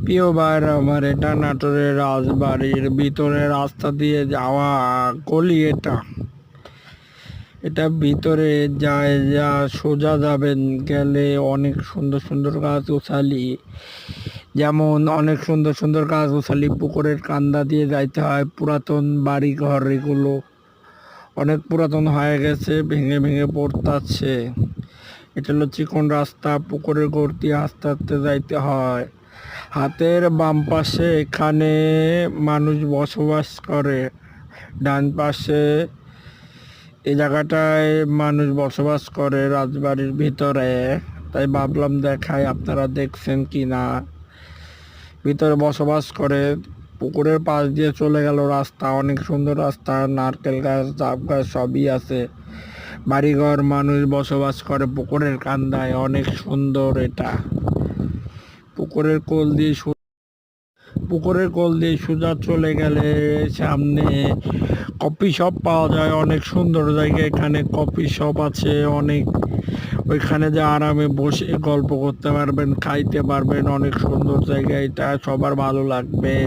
প্রিয় ভাইরা আমার, এটা নাটোরের রাজবাড়ির ভিতরে রাস্তা দিয়ে যাওয়া গলি। এটা ভিতরে যায়, যা সোজা যাবেন গেলে অনেক সুন্দর সুন্দর গাছ গোছালি, যেমন অনেক সুন্দর সুন্দর গাছ গোছালি পুকুরের কান্দা দিয়ে যাইতে হয়। পুরাতন বাড়ি ঘর এগুলো অনেক পুরাতন হয়ে গেছে, ভেঙে ভেঙে পড়তাছে। এটা হলো চিকন রাস্তা, পুকুরের গর্তি আস্তে আস্তে যাইতে হয়। হাতের বাম পাশে এখানে মানুষ বসবাস করে, ডান পাশে এই জায়গাটায় মানুষ বসবাস করে রাজবাড়ির ভিতরে। তাই ভাবলাম দেখাই, আপনারা দেখছেন কি না। ভিতরে বসবাস করে, পুকুরের পাশ দিয়ে চলে গেল রাস্তা, অনেক সুন্দর রাস্তা, নারকেল গাছ ডাব গাছ সবই আছে। বাড়িঘর, মানুষ বসবাস করে পুকুরের কান্দায়, অনেক সুন্দর এটা। পুকুরের কোল দিয়ে পুকুরের কোল দিয়ে সোজা চলে গেলে সামনে কফি শপ পাওয়া যায়, অনেক সুন্দর জায়গা। এখানে কফি শপ আছে অনেক, ওইখানে যে আরামে বসে গল্প করতে পারবেন, খাইতে পারবেন, অনেক সুন্দর জায়গা। এটা সবার ভালো লাগবে।